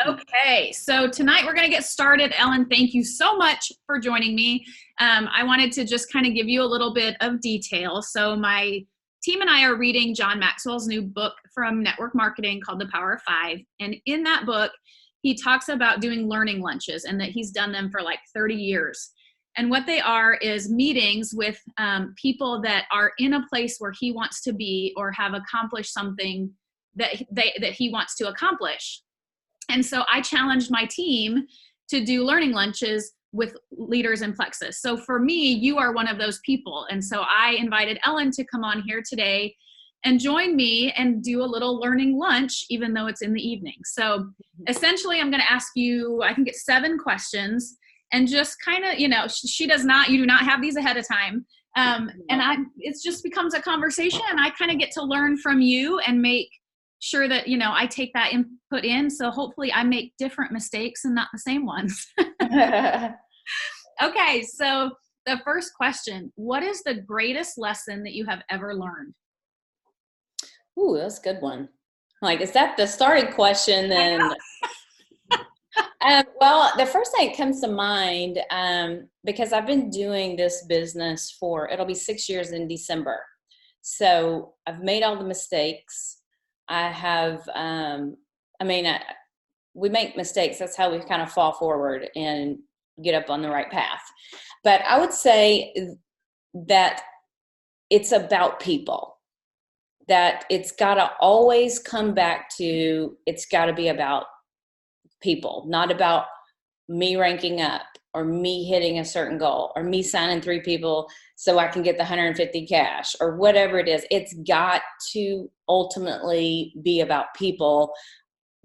Okay, so tonight we're going to get started. Ellen, thank you so much for joining me. I wanted to just kind of give you a little bit of detail. So my team and I are reading John Maxwell's new book from network marketing called The Power of Five. And in that book, he talks about doing learning lunches and that he's done them for like 30 years. And what they are is meetings with people that are in a place where he wants to be or have accomplished something that he wants to accomplish. And so I challenged my team to do learning lunches with leaders in Plexus. So for me, you are one of those people. And so I invited Ellen to come on here today and join me and do a little learning lunch, even though it's in the evening. So essentially, I'm going to ask you, I think it's 7 questions, and just kind of, you do not have these ahead of time. It just becomes a conversation, and I kind of get to learn from you and make sure that, I take that input in. So hopefully I make different mistakes and not the same ones. Okay. So the first question, what is the greatest lesson that you have ever learned? Ooh, that's a good one. Like, is that the starting question then? Well, the first thing that comes to mind, because I've been doing this business it'll be 6 years in December. So I've made all the mistakes. I have, we make mistakes. That's how we kind of fall forward and get up on the right path. But I would say that it's about people, that it's got to always come back to, it's got to be about people, not about me ranking up or me hitting a certain goal or me signing 3 people so I can get the 150 cash or whatever it is. It's got to ultimately be about people,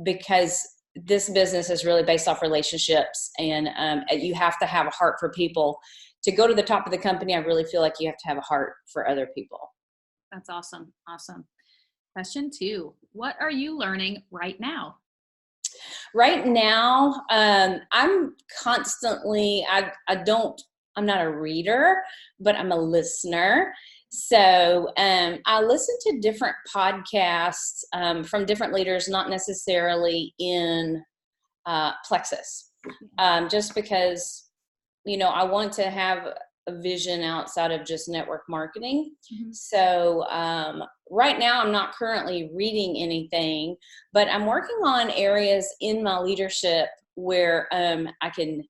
because this business is really based off relationships, and you have to have a heart for people. To go to the top of the company, I really feel like you have to have a heart for other people. That's awesome. Awesome. Question 2, what are you learning right now? Right now, I'm constantly, I'm not a reader, but I'm a listener. So I listen to different podcasts from different leaders, not necessarily in Plexus, just because, I want to have a vision outside of just network marketing. Mm-hmm. So right now I'm not currently reading anything, but I'm working on areas in my leadership where I can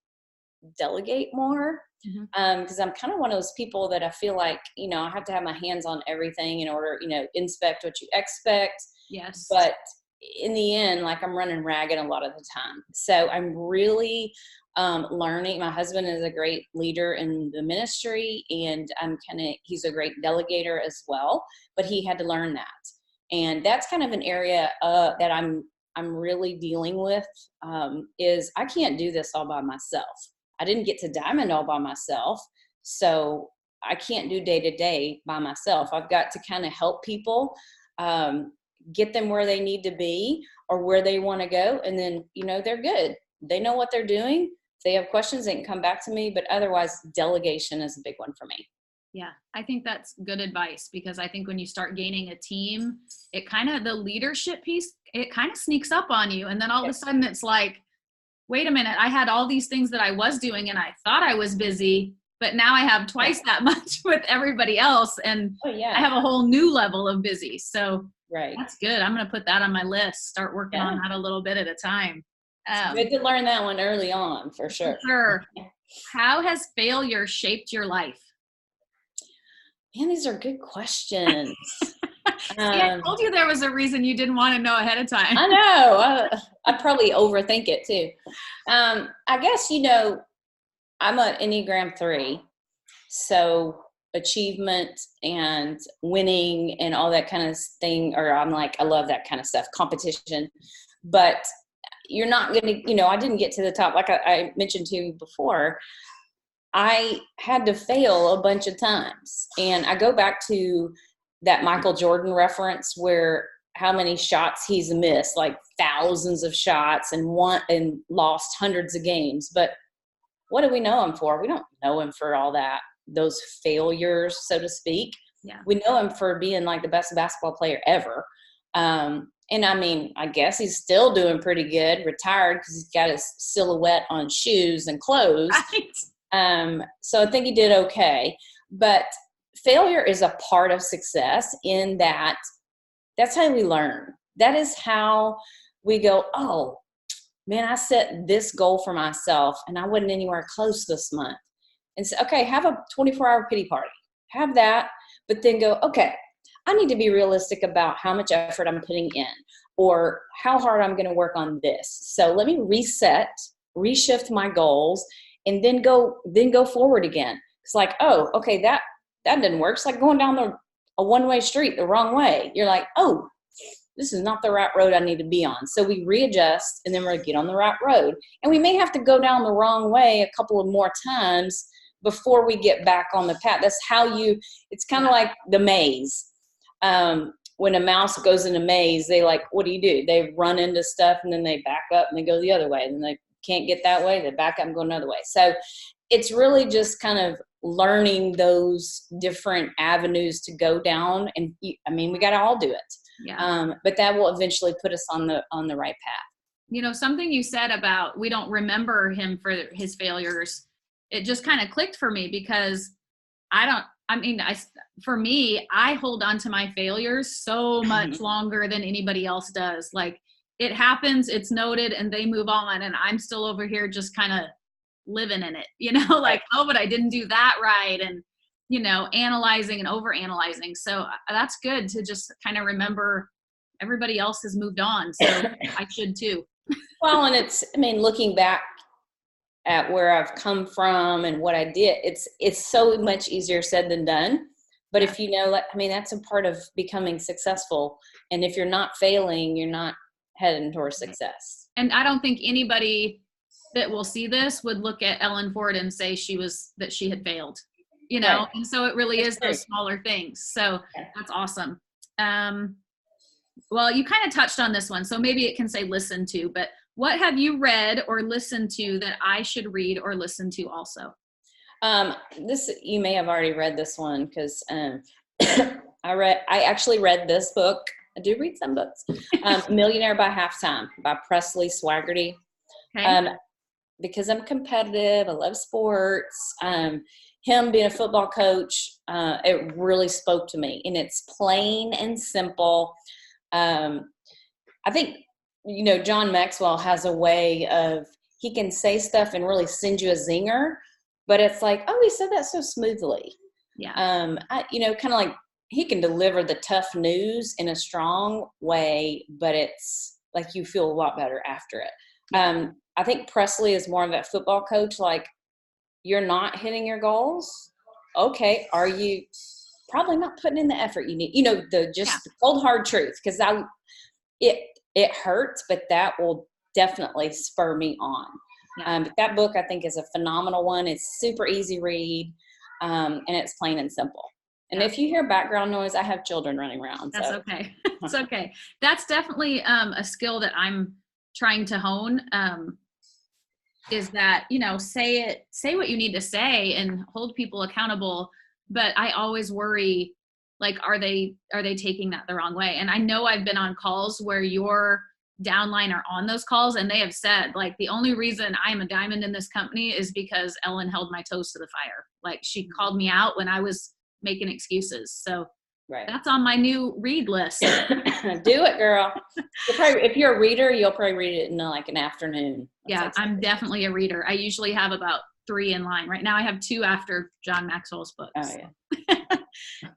delegate more. Because I'm kind of one of those people that I feel like, I have to have my hands on everything in order, inspect what you expect. Yes. But in the end, like, I'm running ragged a lot of the time. So I'm really learning. My husband is a great leader in the ministry, and he's a great delegator as well, but he had to learn that. And that's kind of an area that I'm really dealing with, is I can't do this all by myself. I didn't get to Diamond all by myself, so I can't do day to day by myself. I've got to kind of help people, get them where they need to be or where they want to go. And then, they're good. They know what they're doing. If they have questions, they can come back to me, but otherwise delegation is a big one for me. Yeah, I think that's good advice, because I think when you start gaining a team, the leadership piece, it kind of sneaks up on you. And then all of a sudden it's like, wait a minute, I had all these things that I was doing and I thought I was busy, but now I have twice that much with everybody else. And I have a whole new level of busy. So that's good. I'm going to put that on my list, start working on that a little bit at a time. It's good to learn that one early on, for sure. How has failure shaped your life? Man, these are good questions. I told you there was a reason you didn't want to know ahead of time. I know. I'd probably overthink it too. I guess, I'm an Enneagram 3. So achievement and winning and all that kind of thing, or I'm like, I love that kind of stuff, competition. But you're not going to, I didn't get to the top. Like I mentioned to you before, I had to fail a bunch of times. And I go back to that Michael Jordan reference where how many shots he's missed, like thousands of shots, and won and lost hundreds of games. But what do we know him for? We don't know him for all that, those failures, so to speak. Yeah. We know him for being like the best basketball player ever. And I mean, I guess he's still doing pretty good, retired, because he's got his silhouette on shoes and clothes. Right. So I think he did okay. But failure is a part of success, in that that's how we learn. That is how we go, oh, man, I set this goal for myself and I wasn't anywhere close this month. And so, okay, have a 24-hour pity party. Have that, but then go, okay, I need to be realistic about how much effort I'm putting in, or how hard I'm going to work on this. So let me reset, reshift my goals, and then go forward again. It's like, oh, okay, that didn't work. It's like going down a one-way street the wrong way. You're like, oh, this is not the right road I need to be on. So we readjust, and then we're going to get on the right road. And we may have to go down the wrong way a couple of more times before we get back on the path. That's how it's kind of like the maze. When a mouse goes in a maze, what do? They run into stuff, and then they back up and they go the other way. And then they can't get that way. They back up and go another way. So it's really just kind of learning those different avenues to go down. And I mean, we got to all do it. Yeah. But that will eventually put us on the right path. Something you said about we don't remember him for his failures, it just kind of clicked for me, because for me, I hold on to my failures so much longer than anybody else does. Like, it happens, it's noted, and they move on, and I'm still over here just kind of living in it, like, oh, but I didn't do that right. And, analyzing and overanalyzing. So that's good to just kind of remember everybody else has moved on. So I should too. Well, and looking back at where I've come from and what I did, it's so much easier said than done. But if that's a part of becoming successful. And if you're not failing, you're not heading towards success. And I don't think anybody that will see this would look at Ellen Ford and say that she had failed, Right. And so it really is That's those smaller things. So that's awesome. Well, you kind of touched on this one, so maybe it can say listen to, but what have you read or listened to that I should read or listen to also? You may have already read this one, because I actually read this book. I do read some books. Millionaire by Halftime by Presley Swaggerty. Okay. Because I'm competitive, I love sports. Him being a football coach, it really spoke to me, and it's plain and simple. I think, John Maxwell has a way of, he can say stuff and really send you a zinger, but it's like, oh, he said that so smoothly. Yeah. Kind of like, he can deliver the tough news in a strong way, but it's like you feel a lot better after it. I think Presley is more of that football coach, like, you're not hitting your goals. Okay. Are you probably not putting in the effort you need? The cold hard truth, because it hurts, but that will definitely spur me on. But that book, I think, is a phenomenal one. It's super easy read, and it's plain and simple. And if you hear background noise, I have children running around. That's okay. It's okay. That's definitely a skill that I'm trying to hone. Is that, say what you need to say and hold people accountable. But I always worry, like, are they taking that the wrong way? And I know I've been on calls where your downline are on those calls, and they have said, like, the only reason I'm a diamond in this company is because Ellen held my toes to the fire. Like, she called me out when I was making excuses. So that's on my new read list. Do it, girl. If you're a reader, you'll probably read it in like an afternoon. I'm definitely a reader. I usually have about 3 in line. Right now I have 2 after John Maxwell's books. Oh,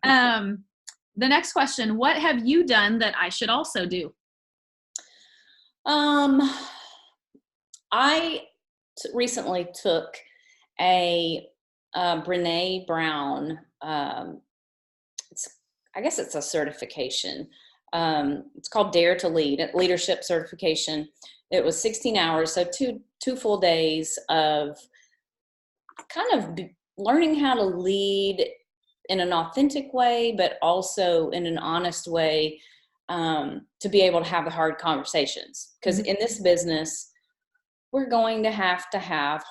yeah. The next question, what have you done that I should also do? I recently took a Brene Brown, I guess it's a certification. It's called Dare to Lead, leadership certification. It was 16 hours, so two full days of kind of learning how to lead in an authentic way, but also in an honest way, to be able to have the hard conversations. Because in this business, we're going to have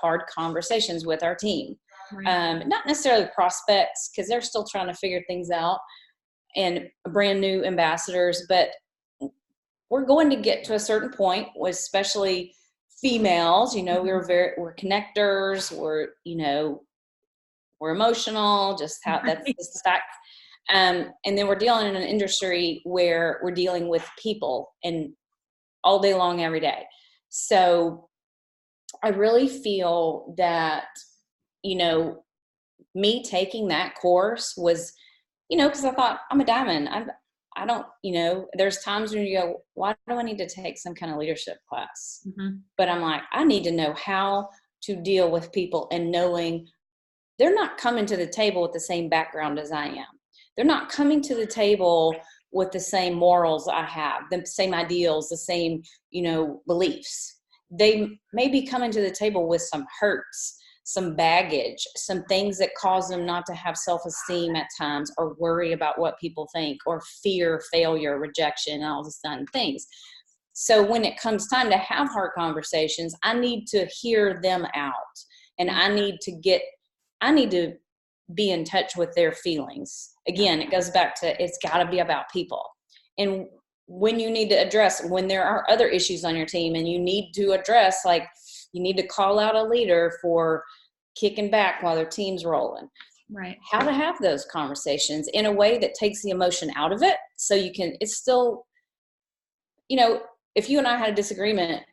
hard conversations with our team. Right. Not necessarily prospects, because they're still trying to figure things out, and brand new ambassadors, but we're going to get to a certain point, especially females, we're connectors, we're emotional, just how that's just the fact. And then we're dealing in an industry where we're dealing with people and all day long, every day. So I really feel that, me taking that course was, because I thought I'm a diamond. I don't, there's times when you go, why do I need to take some kind of leadership class? Mm-hmm. But I'm like, I need to know how to deal with people and knowing they're not coming to the table with the same background as I am. They're not coming to the table with the same morals I have, the same ideals, the same, beliefs. They may be coming to the table with some hurts, some baggage, some things that cause them not to have self-esteem at times, or worry about what people think, or fear, failure, rejection, and all these kind of things. So when it comes time to have hard conversations, I need to hear them out, and I need to be in touch with their feelings. Again, it goes back to, it's got to be about people. And when you need to address, when there are other issues on your team and you need to address, like you need to call out a leader for kicking back while their team's rolling. Right. How to have those conversations in a way that takes the emotion out of it. So it's still, if you and I had a disagreement,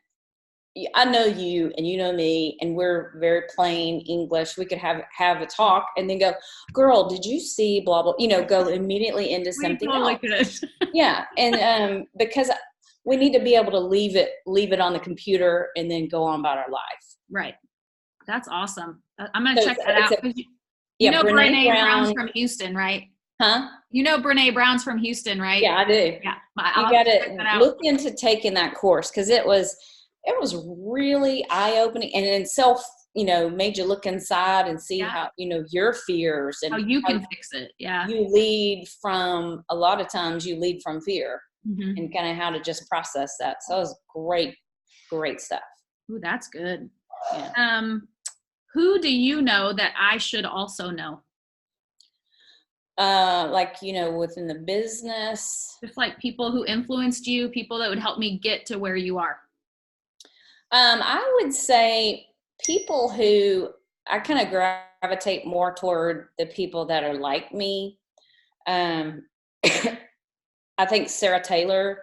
I know you and you know me, and we're very plain English. We could have a talk and then go, girl, did you see blah, blah, go immediately into something else. Could. Yeah. And because we need to be able to leave it on the computer and then go on about our life. Right. That's awesome. I'm going to check that out. Brene Brown's from Houston, right? Huh? Brene Brown's from Houston, right? Yeah, I do. Yeah. You got to look into taking that course, because it was really eye-opening, and in itself, made you look inside and see how, your fears and how you can fix it. Yeah. You lead from, a lot of times you lead from fear, mm-hmm. and kind of how to just process that. So it was great stuff. Ooh, that's good. Yeah. Who do you know that I should also know? Within the business. Just like people who influenced you, people that would help me get to where you are. I would say people who, I kind of gravitate more toward the people that are like me. I think Sarah Taylor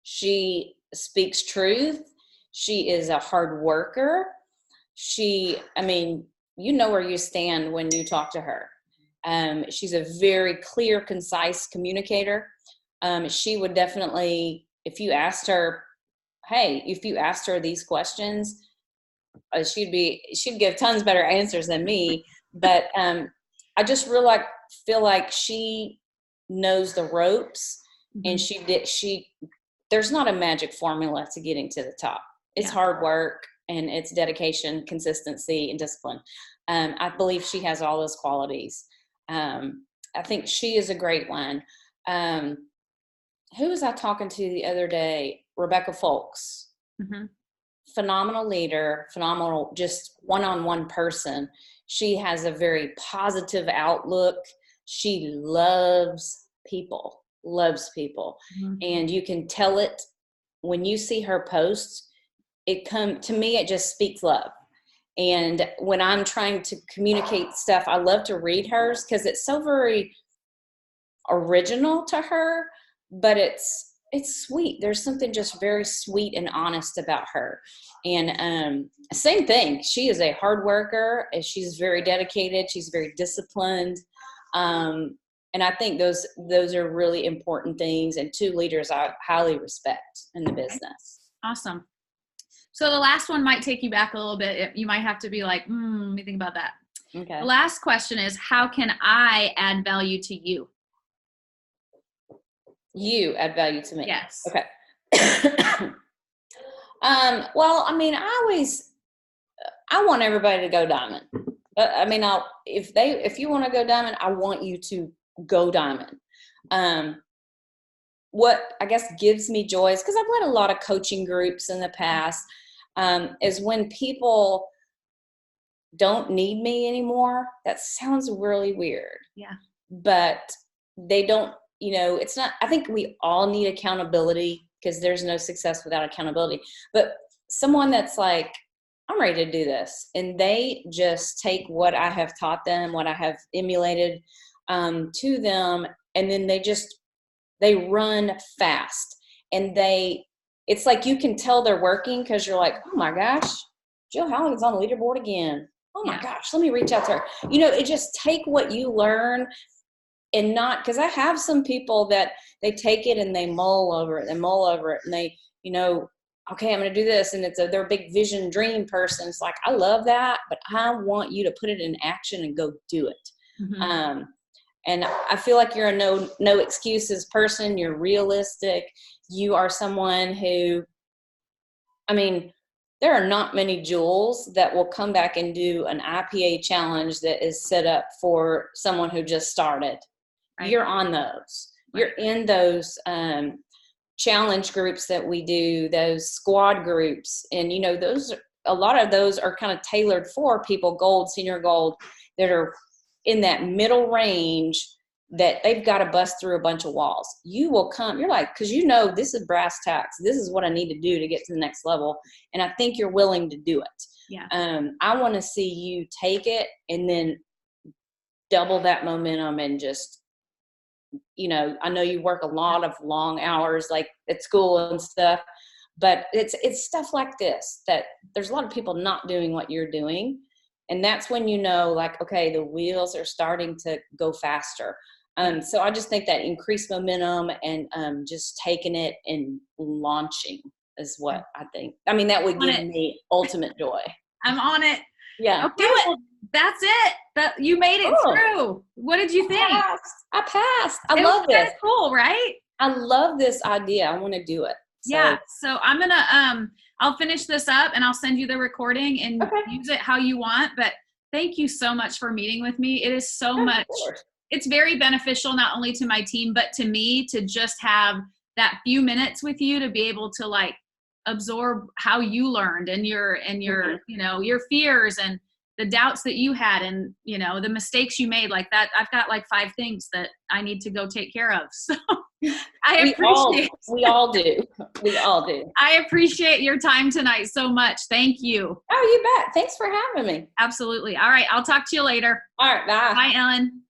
she speaks truth. She is a hard worker. You know where you stand when you talk to her. She's a very clear, concise communicator. She would definitely, if you asked her these questions, she'd give tons better answers than me. But I just really feel like she knows the ropes, mm-hmm. and there's not a magic formula to getting to the top. It's hard work, and it's dedication, consistency, and discipline. I believe she has all those qualities. I think she is a great one. Who was I talking to the other day? Rebecca Folks. Mm-hmm. Phenomenal leader, phenomenal, just one-on-one person. She has a very positive outlook. She loves people. Mm-hmm. And you can tell it when you see her posts. To me, it just speaks love. And when I'm trying to communicate stuff, I love to read hers, because it's so very original to her, but it's sweet. There's something just very sweet and honest about her. And same thing. She is a hard worker, and she's very dedicated. She's very disciplined. And I think those are really important things, and two leaders I highly respect in the business. Awesome. So the last one might take you back a little bit. You might have to be like, let me think about that. Okay. The last question is, how can I add value to you? You add value to me. Yes. Okay. Well, I want everybody to go diamond. If you want to go diamond, I want you to go diamond. What I guess gives me joy is, because I've led a lot of coaching groups in the past, is when people don't need me anymore. That sounds really weird. Yeah. But they don't, it's not, I think we all need accountability because there's no success without accountability. But someone that's like, I'm ready to do this, and they just take what I have taught them, what I have emulated to them, and then they run fast, and it's like you can tell they're working because you're like, oh my gosh, Jill Halligan's on the leaderboard again. Oh my gosh, let me reach out to her. It just take what you learn, and not, because I have some people that they take it and they mull over it, and they, okay, I'm going to do this. And they're a big vision dream person. It's like, I love that, but I want you to put it in action and go do it. Mm-hmm. And I feel like you're a no excuses person. You're realistic. You are someone who, there are not many Jules that will come back and do an IPA challenge that is set up for someone who just started. Right. You're on those. Right. You're in those challenge groups that we do, those squad groups. And, a lot of those are kind of tailored for people, gold, senior gold, that are in that middle range that they've got to bust through a bunch of walls. You will come, you're like, because this is brass tacks. This is what I need to do to get to the next level. And I think you're willing to do it. Yeah. I want to see you take it and then double that momentum and just, I know you work a lot of long hours, like at school and stuff, but it's stuff like this that there's a lot of people not doing what you're doing. And that's when like, okay, the wheels are starting to go faster. So I just think that increased momentum and just taking it and launching is what I think. That would give me ultimate joy. I'm on it. Yeah. Okay, well, that's it. That you made it through. What did you think? I passed. I love this. That's cool, right? I love this idea. I want to do it. So. Yeah. So I'm gonna I'll finish this up and I'll send you the recording and use it how you want. But thank you so much for meeting with me. It is so much. It's very beneficial not only to my team but to me to just have that few minutes with you to be able to like absorb how you learned and your your fears and the doubts that you had and the mistakes you made. Like that, I've got like 5 things that I need to go take care of. So I appreciate we all do. I appreciate your time tonight so much. Thank you. Oh, you bet. Thanks for having me. Absolutely. All right, I'll talk to you later. All right, bye. Bye, Ellen.